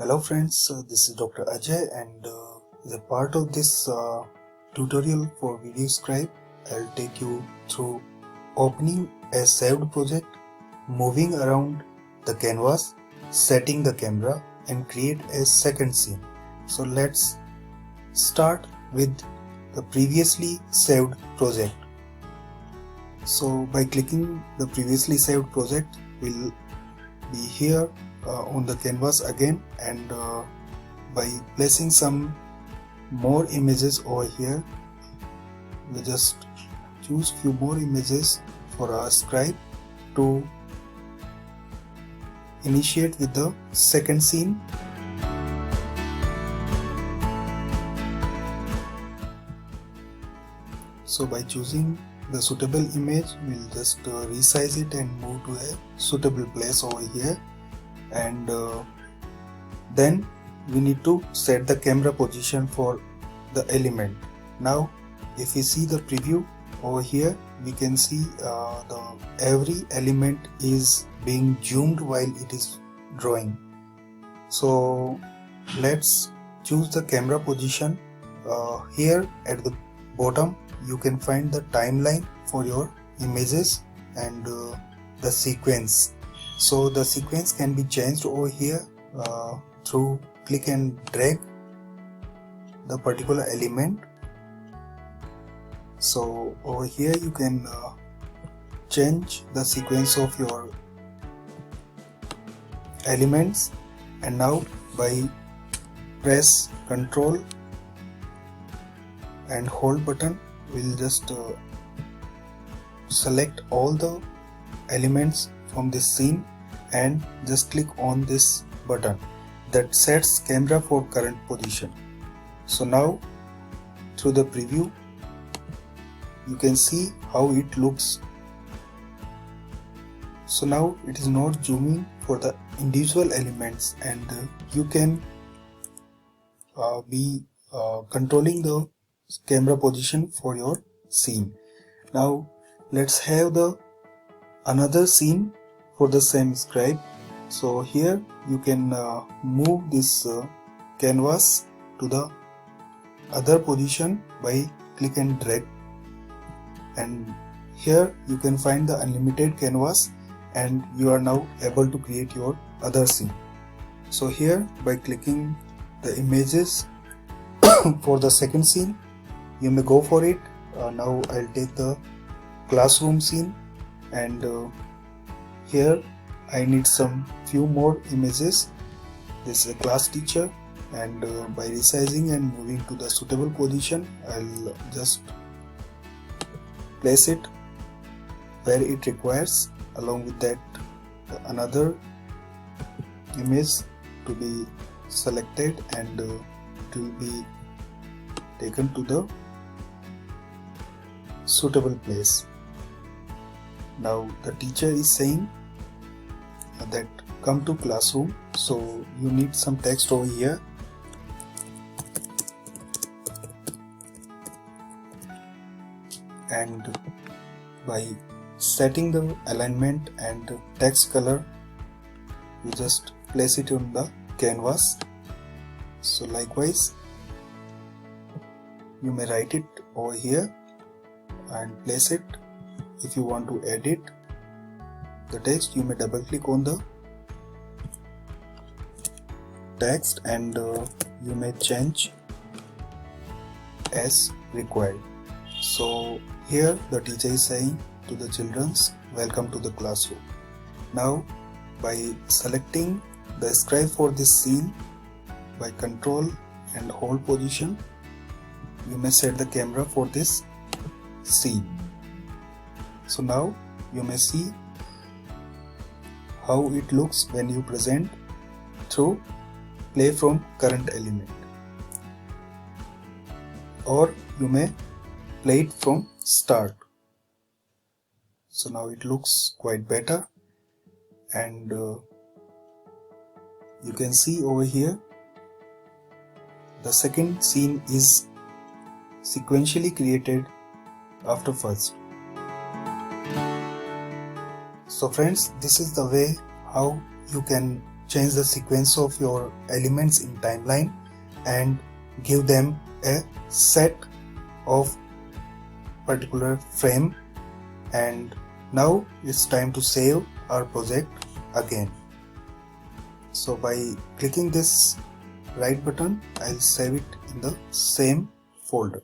Hello friends, this is Dr. Ajay and as a part of this tutorial for VideoScribe, I'll take you through opening a saved project, moving around the canvas, setting the camera and create a second scene. So let's start with the previously saved project. So by clicking the previously saved project, we'll be here on the canvas again, and by placing some more images over here, we just choose few more images for our scribe to initiate with the second scene. So by choosing the suitable image, we'll just resize it and move to a suitable place over here, and then we need to set the camera position for the element. Now if we see the preview over here, we can see every element is being zoomed while it is drawing. So let's choose the camera position. Here at the bottom you can find the timeline for your images and the sequence. So the sequence can be changed over here through click and drag the particular element. So over here you can change the sequence of your elements, and now by press Ctrl and hold button, we'll just select all the elements from this scene and just click on this button that sets camera for current position. So now through the preview you can see how it looks. So now it is not zooming for the individual elements, and you can be controlling the camera position for your scene. Now let's have the another scene for the same scribe. So here you can move this canvas to the other position by click and drag, and here you can find the unlimited canvas, and you are now able to create your other scene. So here by clicking the images for the second scene, you may go for it. Now I'll take the classroom scene, and here I need some few more images. This is a class teacher, and by resizing and moving to the suitable position, I'll just place it where it requires. Along with that, another image to be selected, and it will be taken to the suitable place. Now the teacher is saying that come to classroom, so you need some text over here. And by setting the alignment and text color, you just place it on the canvas. So likewise you may write it over here and place it. If you want to edit the text, you may double click on the text, and you may change as required. So here the teacher is saying to the children's, welcome to the classroom. Now by selecting the scribe for this scene by Ctrl and hold position, you may set the camera for this scene. So now you may see how it looks when you present through play from current element, or you may play it from start. So now it looks quite better, and you can see over here the second scene is sequentially created after first. So friends, this is the way how you can change the sequence of your elements in timeline and give them a set of particular frame. And now it's time to save our project again. So by clicking this right button, I'll save it in the same folder.